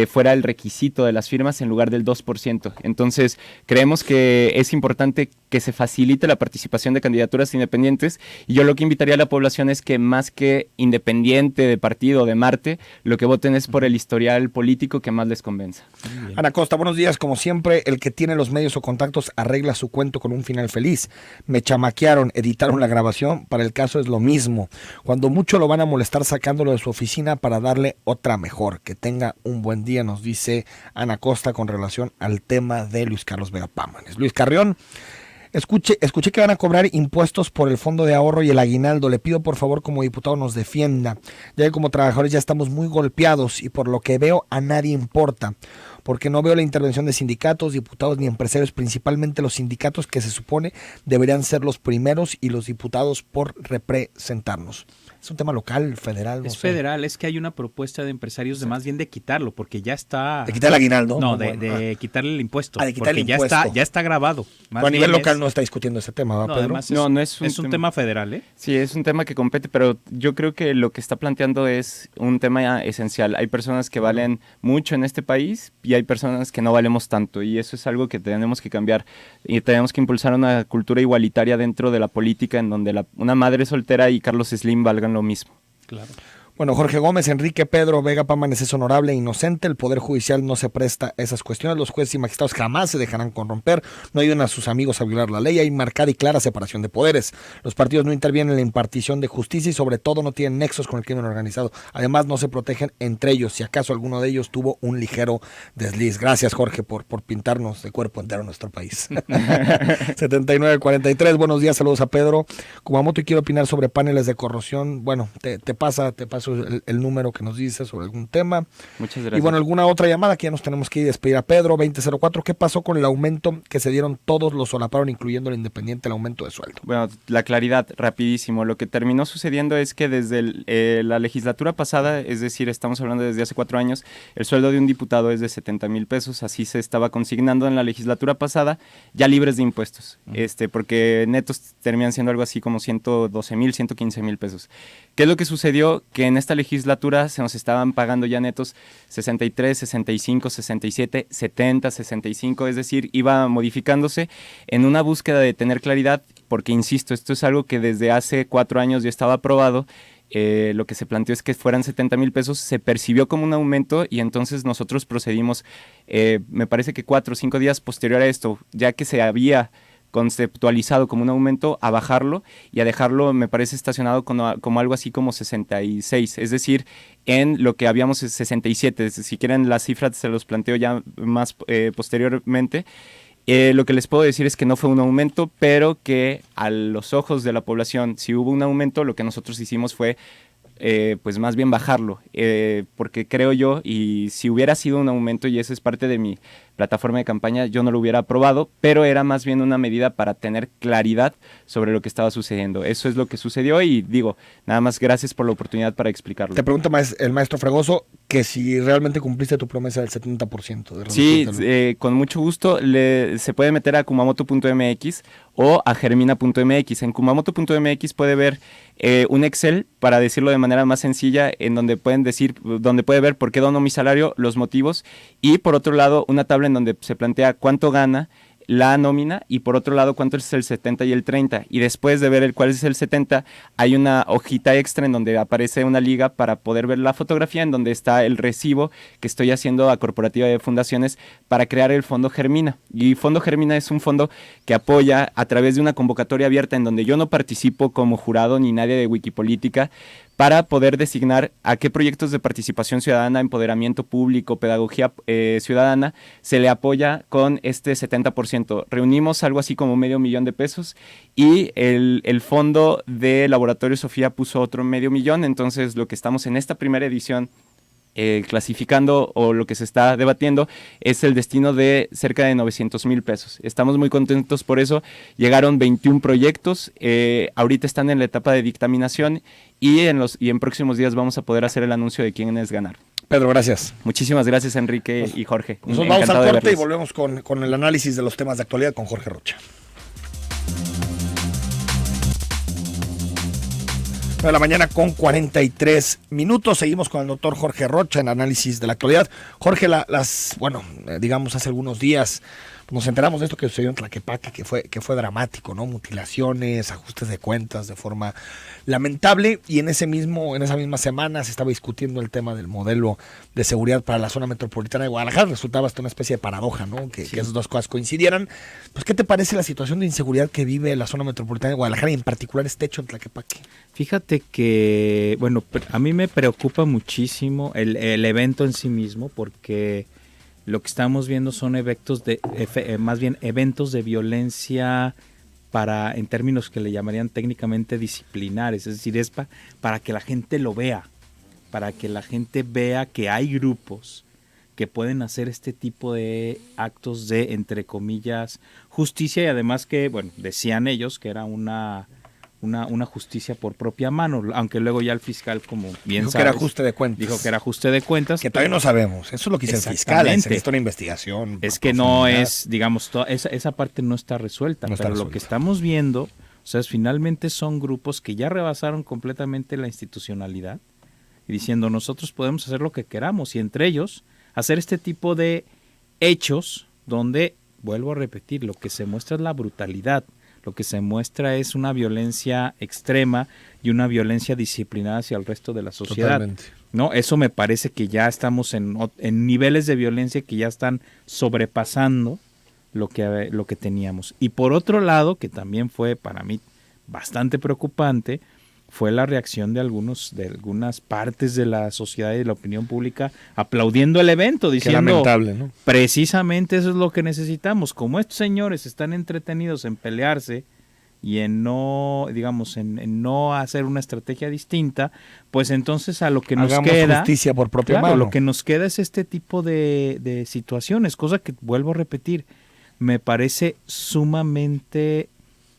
[SPEAKER 3] fuera el requisito de las firmas en lugar del 2%. Entonces, creemos que es importante que se facilite la participación de candidaturas independientes, y yo lo que invitaría a la población es que más que independiente de partido o de Marte, lo que voten es por el historial político que más les convenza.
[SPEAKER 2] Ana Costa, buenos días. Como siempre, el que tiene los medios o contactos arregla su cuento con un final feliz. Me chamaquearon, editaron la grabación, para el caso es lo mismo. Cuando mucho lo van a molestar sacándolo de su oficina para darle otra mejor. Que tenga un buen día, nos dice Ana Costa con relación al tema de Luis Carlos Vega Pámanes. Luis Carrión, escuché que van a cobrar impuestos por el fondo de ahorro y el aguinaldo. Le pido por favor como diputado nos defienda, ya que como trabajadores ya estamos muy golpeados y por lo que veo a nadie importa, porque no veo la intervención de sindicatos, diputados ni empresarios, principalmente los sindicatos que se supone deberían ser los primeros y los diputados por representarnos. ¿Es un tema local, federal?
[SPEAKER 4] Es federal, es que hay una propuesta de empresarios de más bien de quitarlo, porque ya está...
[SPEAKER 2] ¿De quitar el aguinaldo?
[SPEAKER 4] No, de quitarle el impuesto.
[SPEAKER 2] De quitar
[SPEAKER 4] porque
[SPEAKER 2] el impuesto.
[SPEAKER 4] Ya está grabado.
[SPEAKER 2] Pero a nivel local no está discutiendo ese tema, ¿verdad, Pedro?
[SPEAKER 4] Además es un tema federal, ¿eh?
[SPEAKER 3] Sí, es un tema que compete, pero yo creo que lo que está planteando es un tema esencial. Hay personas que valen mucho en este país y hay personas que no valemos tanto, y eso es algo que tenemos que cambiar, y tenemos que impulsar una cultura igualitaria dentro de la política en donde una madre soltera y Carlos Slim valgan lo mismo.
[SPEAKER 4] Claro.
[SPEAKER 2] Bueno, Jorge Gómez, Enrique Pedro Vega Pámanes es honorable e inocente. El Poder Judicial no se presta a esas cuestiones. Los jueces y magistrados jamás se dejarán corromper. No ayudan a sus amigos a violar la ley. Hay marcada y clara separación de poderes. Los partidos no intervienen en la impartición de justicia y sobre todo no tienen nexos con el crimen organizado. Además, no se protegen entre ellos, si acaso alguno de ellos tuvo un ligero desliz. Gracias, Jorge, por pintarnos de cuerpo entero nuestro país. 7943, buenos días, saludos a Pedro Kumamoto, y quiero opinar sobre paneles de corrosión. Bueno, te paso el número que nos dice sobre algún tema.
[SPEAKER 3] Muchas gracias.
[SPEAKER 2] Y bueno, alguna otra llamada, que ya nos tenemos que ir a despedir a Pedro. 2004, ¿qué pasó con el aumento que se dieron? Todos los solaparon, incluyendo el independiente, el aumento de sueldo.
[SPEAKER 3] Bueno, la claridad, rapidísimo. Lo que terminó sucediendo es que desde la legislatura pasada, es decir, estamos hablando desde hace 4 años, el sueldo de un diputado es de 70,000 pesos, así se estaba consignando en la legislatura pasada, ya libres de impuestos, porque netos terminan siendo algo así como 112,000, 115,000 pesos. ¿Qué es lo que sucedió? Que en esta legislatura se nos estaban pagando ya netos 63, 65, 67, 70, 65, es decir, iba modificándose en una búsqueda de tener claridad, porque insisto, esto es algo que desde hace 4 años ya estaba aprobado. Lo que se planteó es que fueran 70,000 pesos, se percibió como un aumento y entonces nosotros procedimos, me parece que 4 o 5 días posterior a esto, ya que se había conceptualizado como un aumento, a bajarlo y a dejarlo, me parece, estacionado como algo así como 66, es decir, en lo que habíamos 67, si quieren las cifras se los planteo ya más posteriormente. Lo que les puedo decir es que no fue un aumento, pero que a los ojos de la población, si hubo un aumento, lo que nosotros hicimos fue pues más bien bajarlo, porque creo yo, y si hubiera sido un aumento, y eso es parte de mi plataforma de campaña, yo no lo hubiera aprobado, pero era más bien una medida para tener claridad sobre lo que estaba sucediendo. Eso es lo que sucedió y digo, nada más gracias por la oportunidad para explicarlo.
[SPEAKER 2] Te pregunta el maestro Fregoso que si realmente cumpliste tu promesa del 70%. De
[SPEAKER 3] sí, con mucho gusto. Se puede meter a kumamoto.mx o a germina.mx. En kumamoto.mx puede ver un Excel, para decirlo de manera más sencilla, en donde puede ver por qué dono mi salario, los motivos, y por otro lado una tabla en donde se plantea cuánto gana la nómina y por otro lado cuánto es el 70 y el 30, y después de ver cuál es el 70 hay una hojita extra en donde aparece una liga para poder ver la fotografía en donde está el recibo que estoy haciendo a Corporativa de Fundaciones para crear el Fondo Germina. Y Fondo Germina es un fondo que apoya a través de una convocatoria abierta en donde yo no participo como jurado ni nadie de Wikipolítica, para poder designar a qué proyectos de participación ciudadana, empoderamiento público, pedagogía ciudadana se le apoya con este 70%. Reunimos algo así como $500,000 de pesos y el fondo de Laboratorio Sofía puso otro $500,000, entonces lo que estamos en esta primera edición clasificando, o lo que se está debatiendo es el destino de cerca de 900,000 pesos. Estamos muy contentos por eso. Llegaron 21 proyectos, ahorita están en la etapa de dictaminación y en próximos días vamos a poder hacer el anuncio de quiénes ganar.
[SPEAKER 2] Pedro, gracias.
[SPEAKER 3] Muchísimas gracias, Enrique y Jorge.
[SPEAKER 2] Nosotros vamos al corte y volvemos con el análisis de los temas de actualidad con Jorge Rocha. De la mañana con 43 minutos. Seguimos con el doctor Jorge Rocha en análisis de la actualidad. Jorge, digamos hace algunos días nos enteramos de esto que sucedió en Tlaquepaque, que fue dramático, ¿no? Mutilaciones, ajustes de cuentas de forma lamentable, y en esa misma semana se estaba discutiendo el tema del modelo de seguridad para la zona metropolitana de Guadalajara. Resultaba hasta una especie de paradoja, ¿no? Que esas dos cosas coincidieran. Pues, ¿qué te parece la situación de inseguridad que vive la zona metropolitana de Guadalajara y en particular este hecho en Tlaquepaque?
[SPEAKER 4] Fíjate que, a mí me preocupa muchísimo el evento en sí mismo, porque lo que estamos viendo son eventos de violencia en términos que le llamarían técnicamente disciplinares, es decir, es para que la gente lo vea, para que la gente vea que hay grupos que pueden hacer este tipo de actos de, entre comillas, justicia, y además que, decían ellos que era una justicia por propia mano, aunque luego ya el fiscal, como bien
[SPEAKER 2] dijo
[SPEAKER 4] sabes,
[SPEAKER 2] que era ajuste de cuentas.
[SPEAKER 4] Dijo que era ajuste de cuentas.
[SPEAKER 2] Que todavía no sabemos, eso es lo que dice el fiscal, se necesita una investigación.
[SPEAKER 4] Es que no es, digamos, esa parte no está resuelta, pero lo que estamos viendo, o sea, finalmente son grupos que ya rebasaron completamente la institucionalidad y diciendo nosotros podemos hacer lo que queramos, y entre ellos hacer este tipo de hechos donde, vuelvo a repetir, lo que se muestra es la brutalidad. Lo que se muestra es una violencia extrema y una violencia disciplinada hacia el resto de la sociedad.
[SPEAKER 2] Totalmente.
[SPEAKER 4] ¿No? Eso me parece que ya estamos en niveles de violencia que ya están sobrepasando lo que teníamos. Y por otro lado, que también fue para mí bastante preocupante, fue la reacción de algunas partes de la sociedad y de la opinión pública aplaudiendo el evento, diciendo,
[SPEAKER 2] qué lamentable, ¿no?
[SPEAKER 4] Precisamente eso es lo que necesitamos. Como estos señores están entretenidos en pelearse y en no, digamos, en no hacer una estrategia distinta, pues entonces a lo que nos queda,
[SPEAKER 2] justicia por propia mano.
[SPEAKER 4] Lo que nos queda es este tipo de situaciones, cosa que, vuelvo a repetir, me parece sumamente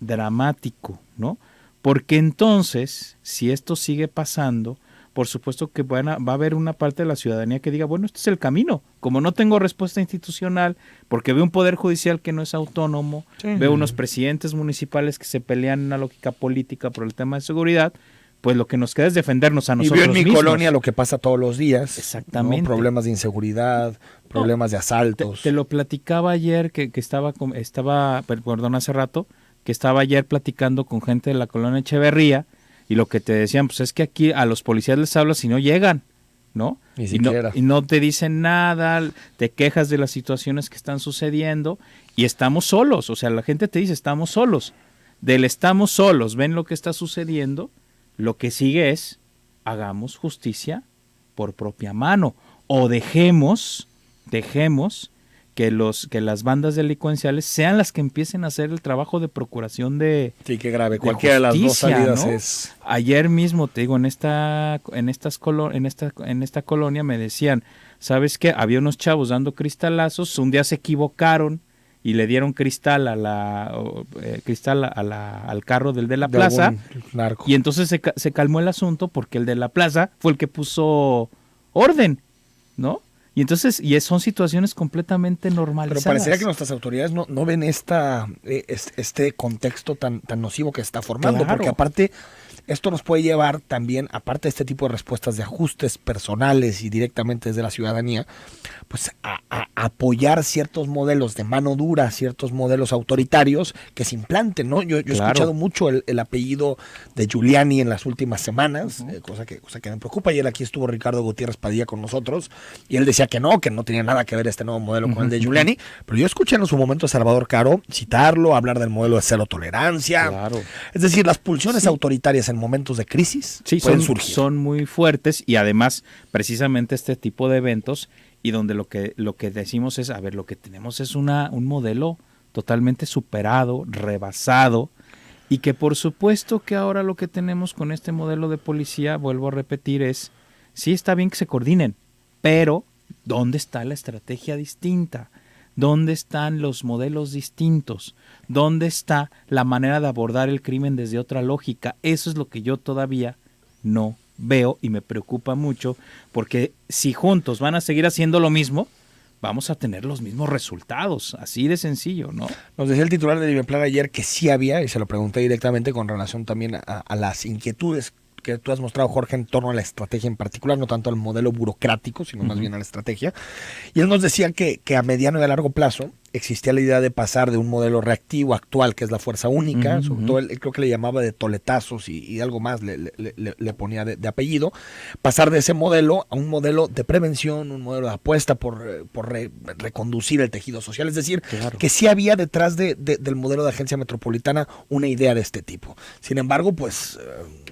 [SPEAKER 4] dramático, ¿no? Porque entonces, si esto sigue pasando, por supuesto que va a haber una parte de la ciudadanía que diga, este es el camino. Como no tengo respuesta institucional, porque veo un poder judicial que no es autónomo, veo unos presidentes municipales que se pelean en una lógica política por el tema de seguridad, pues lo que nos queda es defendernos a nosotros mismos.
[SPEAKER 2] Y veo en mi colonia lo que pasa todos los días.
[SPEAKER 4] Exactamente.
[SPEAKER 2] ¿No? Problemas de inseguridad, problemas de asaltos.
[SPEAKER 4] Te lo platicaba ayer que estaba hace rato, que estaba ayer platicando con gente de la colonia Echeverría, y lo que te decían, pues es que aquí a los policías les hablas y no llegan, ¿no?
[SPEAKER 2] Ni siquiera.
[SPEAKER 4] Y no te dicen nada, te quejas de las situaciones que están sucediendo, y estamos solos, o sea, la gente te dice, estamos solos. Estamos solos, ven lo que está sucediendo, lo que sigue es, hagamos justicia por propia mano, o dejemos que las bandas delincuenciales sean las que empiecen a hacer el trabajo de procuración de
[SPEAKER 2] sí, qué grave. Cualquiera de las dos salidas, ¿no? Es.
[SPEAKER 4] Ayer mismo, te digo, en esta colonia me decían, ¿sabes qué? Había unos chavos dando cristalazos, un día se equivocaron y le dieron cristal al carro del de la plaza,
[SPEAKER 2] narco.
[SPEAKER 4] Y entonces se calmó el asunto porque el de la plaza fue el que puso orden, ¿no? Y entonces, son situaciones completamente normalizadas.
[SPEAKER 2] Pero parecería que nuestras autoridades no ven este contexto tan nocivo que se está formando, claro. Porque aparte, esto nos puede llevar también, aparte de este tipo de respuestas de ajustes personales y directamente desde la ciudadanía, pues a apoyar ciertos modelos de mano dura, ciertos modelos autoritarios que se implanten, ¿no? Yo he escuchado mucho el apellido de Giuliani en las últimas semanas, cosa que me preocupa. Ayer aquí estuvo Ricardo Gutiérrez Padilla con nosotros y él decía que no tenía nada que ver este nuevo modelo con el de Giuliani, pero yo escuché en su momento a Salvador Caro citarlo, hablar del modelo de cero tolerancia. Claro. Es decir, las pulsiones autoritarias en momentos de crisis pueden surgir.
[SPEAKER 4] Son muy fuertes, y además precisamente este tipo de eventos, y donde lo que decimos es, lo que tenemos es un modelo totalmente superado, rebasado, y que por supuesto que ahora lo que tenemos con este modelo de policía, vuelvo a repetir, es, sí está bien que se coordinen, pero ¿dónde está la estrategia distinta? ¿Dónde están los modelos distintos? ¿Dónde está la manera de abordar el crimen desde otra lógica? Eso es lo que yo todavía no veo y me preocupa mucho, porque si juntos van a seguir haciendo lo mismo, vamos a tener los mismos resultados, así de sencillo, ¿no?
[SPEAKER 2] Nos decía el titular de Liveplan ayer que sí había, y se lo pregunté directamente con relación también a las inquietudes que tú has mostrado, Jorge, en torno a la estrategia en particular, no tanto al modelo burocrático, sino más bien a la estrategia. Y él nos decía que a mediano y a largo plazo existía la idea de pasar de un modelo reactivo actual, que es la fuerza única, sobre todo él creo que le llamaba de toletazos y algo más le ponía de apellido, pasar de ese modelo a un modelo de prevención, un modelo de apuesta por reconducir el tejido social. Es decir, que sí había detrás del modelo de agencia metropolitana una idea de este tipo. Sin embargo, pues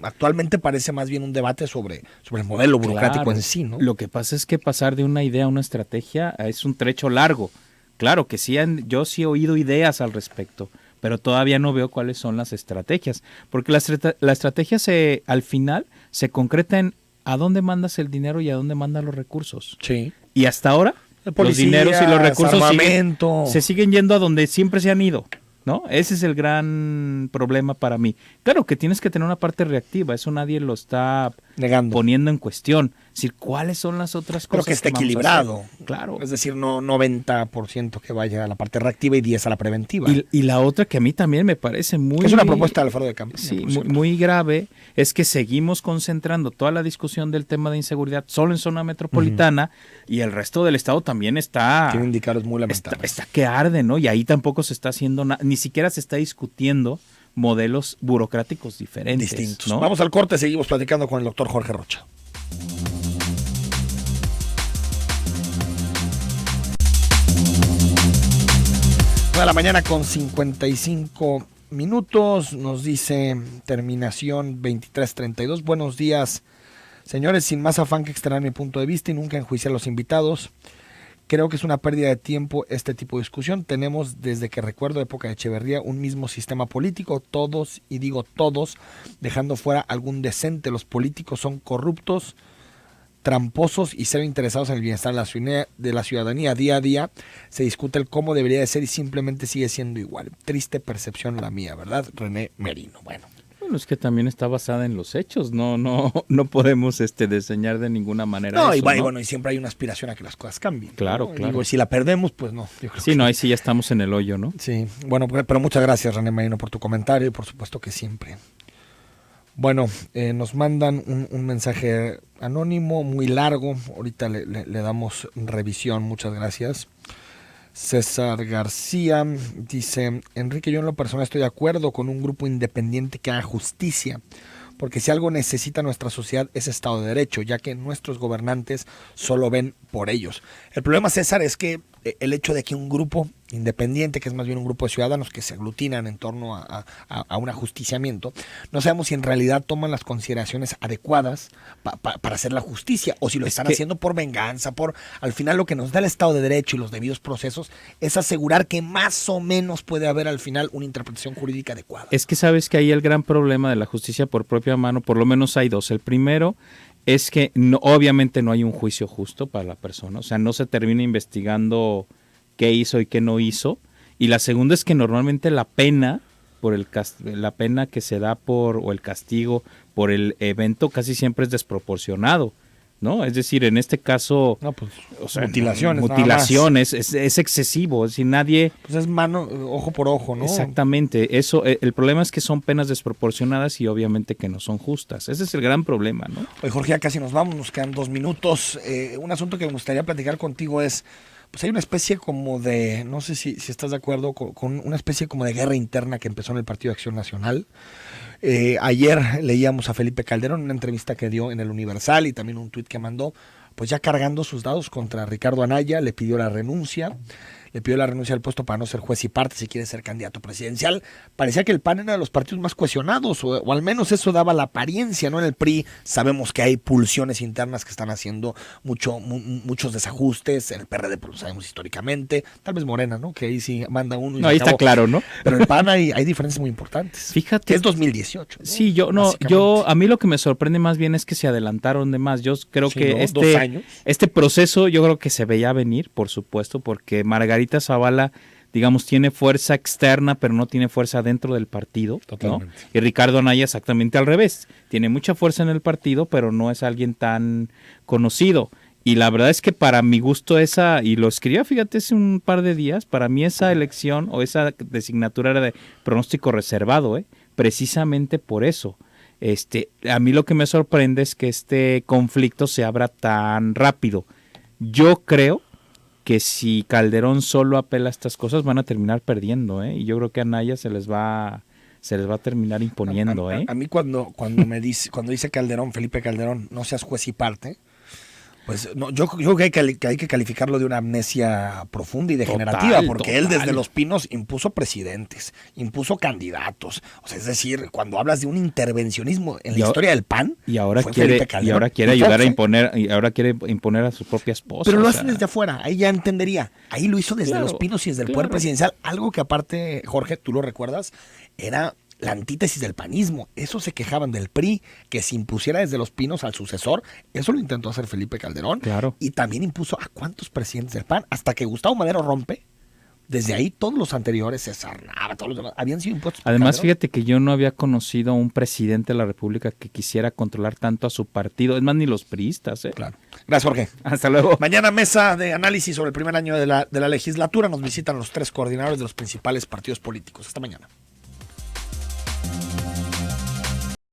[SPEAKER 2] actualmente parece más bien un debate sobre el modelo burocrático en sí, ¿no?
[SPEAKER 4] Lo que pasa es que pasar de una idea a una estrategia es un trecho largo. Claro que sí, yo sí he oído ideas al respecto, pero todavía no veo cuáles son las estrategias, porque la estrategia al final se concreta en a dónde mandas el dinero y a dónde mandas los recursos.
[SPEAKER 2] Sí.
[SPEAKER 4] Y hasta ahora los dineros y los recursos se siguen yendo a donde siempre se han ido, ¿no? Ese es el gran problema para mí. Claro que tienes que tener una parte reactiva, eso nadie lo está
[SPEAKER 2] negando,
[SPEAKER 4] poniendo en cuestión. Es decir, ¿cuáles son las otras cosas?
[SPEAKER 2] Pero que esté equilibrado.
[SPEAKER 4] Claro.
[SPEAKER 2] Es decir, no 90% que vaya a la parte reactiva y 10% a la preventiva.
[SPEAKER 4] Y la otra que a mí también me parece muy...
[SPEAKER 2] Es una propuesta de Alfredo de Campaña.
[SPEAKER 4] Sí, muy grave, es que seguimos concentrando toda la discusión del tema de inseguridad solo en zona metropolitana y el resto del estado también está...
[SPEAKER 2] Tiene indicadores muy lamentables.
[SPEAKER 4] Está que arde, ¿no? Y ahí tampoco se está haciendo nada, ni siquiera se está discutiendo modelos burocráticos diferentes.
[SPEAKER 2] Distintos.
[SPEAKER 4] ¿No?
[SPEAKER 2] Vamos al corte, seguimos platicando con el doctor Jorge Rocha. De la mañana con 55 minutos, nos dice terminación 2332. Buenos días, señores, sin más afán que externar mi punto de vista y nunca enjuiciar a los invitados. Creo que es una pérdida de tiempo este tipo de discusión. Tenemos desde que recuerdo época de Echeverría un mismo sistema político, todos, y digo todos, dejando fuera algún decente. Los políticos son corruptos, tramposos y cero interesados en el bienestar de la ciudadanía. Día a día se discute el cómo debería de ser y simplemente sigue siendo igual. Triste percepción la mía, ¿verdad? René Merino. Bueno,
[SPEAKER 4] es que también está basada en los hechos, no podemos diseñar de ninguna manera
[SPEAKER 2] no,
[SPEAKER 4] eso,
[SPEAKER 2] y bueno, y siempre hay una aspiración a que las cosas cambien.
[SPEAKER 4] Claro,
[SPEAKER 2] ¿no?
[SPEAKER 4] claro.
[SPEAKER 2] Digo, si la perdemos, pues no. Yo creo
[SPEAKER 4] sí,
[SPEAKER 2] que
[SPEAKER 4] no, ahí sí ya estamos en el hoyo, ¿no?
[SPEAKER 2] Sí, bueno, pero muchas gracias, René Merino, por tu comentario y por supuesto que siempre. Bueno, nos mandan un mensaje anónimo muy largo, ahorita le damos revisión, muchas gracias. César García dice: Enrique, yo en lo personal estoy de acuerdo con un grupo independiente que haga justicia, porque si algo necesita nuestra sociedad es Estado de Derecho, ya que nuestros gobernantes solo ven por ellos. El problema, César, es que el hecho de que un grupo independiente, que es más bien un grupo de ciudadanos que se aglutinan en torno a un ajusticiamiento, no sabemos si en realidad toman las consideraciones adecuadas para hacer la justicia, o si lo están haciendo por venganza, al final lo que nos da el Estado de Derecho y los debidos procesos es asegurar que más o menos puede haber al final una interpretación jurídica adecuada.
[SPEAKER 4] Es que sabes que ahí el gran problema de la justicia por propia mano, por lo menos hay dos. El primero es que obviamente no hay un juicio justo para la persona, o sea, no se termina investigando qué hizo y qué no hizo. Y la segunda es que normalmente la pena la pena que se da o el castigo por el evento casi siempre es desproporcionado, ¿no? Es decir, en este caso, mutilaciones, es excesivo, es decir, nadie...
[SPEAKER 2] Pues es mano, ojo por ojo, ¿no?
[SPEAKER 4] Exactamente, eso, el problema es que son penas desproporcionadas y obviamente que no son justas, ese es el gran problema, ¿no?
[SPEAKER 2] Oye, Jorge, ya casi nos vamos, nos quedan 2 minutos. Un asunto que me gustaría platicar contigo es, pues hay una especie como de, no sé si estás de acuerdo, con una especie como de guerra interna que empezó en el Partido de Acción Nacional. Ayer leíamos a Felipe Calderón en una entrevista que dio en el Universal y también un tuit que mandó, pues ya cargando sus dados contra Ricardo Anaya, le pidió la renuncia, le pidió la renuncia al puesto para no ser juez y parte si quiere ser candidato presidencial. Parecía que el PAN era de los partidos más cohesionados, o al menos eso daba la apariencia, ¿no? En el PRI sabemos que hay pulsiones internas que están haciendo muchos desajustes. En el PRD, pues lo sabemos históricamente. Tal vez Morena, ¿no? Que ahí sí manda uno y
[SPEAKER 5] No, ahí está claro, ¿no?
[SPEAKER 2] Pero en el PAN hay diferencias muy importantes.
[SPEAKER 5] Fíjate.
[SPEAKER 2] Que es 2018, ¿no?
[SPEAKER 5] Sí, a mí lo que me sorprende más bien es que se adelantaron de más. Yo creo
[SPEAKER 2] Sí,
[SPEAKER 5] que
[SPEAKER 2] ¿no? 2 años.
[SPEAKER 5] este proceso yo creo que se veía venir, por supuesto, porque Margarita Zavala, digamos, tiene fuerza externa, pero no tiene fuerza dentro del partido, ¿no?
[SPEAKER 2] Totalmente.
[SPEAKER 5] Y Ricardo Anaya exactamente al revés. Tiene mucha fuerza en el partido, pero no es alguien tan conocido. Y la verdad es que para mi gusto y lo escribía, fíjate, hace un par de días, para mí esa elección o esa designatura era de pronóstico reservado, precisamente por eso. A mí lo que me sorprende es que este conflicto se abra tan rápido. Yo creo que si Calderón solo apela a estas cosas van a terminar perdiendo, y yo creo que a Anaya se les va a terminar imponiendo.
[SPEAKER 2] A mí cuando dice Calderón, Felipe Calderón, no seas juez y parte, pues no, yo creo que hay que calificarlo de una amnesia profunda y degenerativa, porque él desde Los Pinos impuso presidentes, impuso candidatos. O sea, es decir, cuando hablas de un intervencionismo en la historia del PAN,
[SPEAKER 5] y ahora
[SPEAKER 2] fue
[SPEAKER 5] quiere
[SPEAKER 2] Felipe Calderón.
[SPEAKER 5] y ahora quiere ayudar a imponer, y ahora quiere imponer a su propia esposa.
[SPEAKER 2] Pero lo hace desde afuera, ahí ya entendería. Ahí lo hizo desde Los Pinos y desde el poder presidencial, algo que aparte, Jorge, tú lo recuerdas, era la antítesis del panismo. Eso se quejaban del PRI, que se impusiera desde Los Pinos al sucesor. Eso lo intentó hacer Felipe Calderón.
[SPEAKER 5] Claro.
[SPEAKER 2] Y también impuso a cuántos presidentes del PAN, hasta que Gustavo Madero rompe. Desde ahí todos los anteriores, César Nava, todos los demás, habían sido impuestos por
[SPEAKER 5] Además,
[SPEAKER 2] Calderón.
[SPEAKER 5] fíjate que yo no había conocido a un presidente de la República que quisiera controlar tanto a su partido. Es más, ni los priistas.
[SPEAKER 2] Claro. Gracias, Jorge.
[SPEAKER 5] Hasta luego.
[SPEAKER 2] Mañana mesa de análisis sobre el primer año de la legislatura. Nos visitan los 3 coordinadores de los principales partidos políticos. Hasta mañana.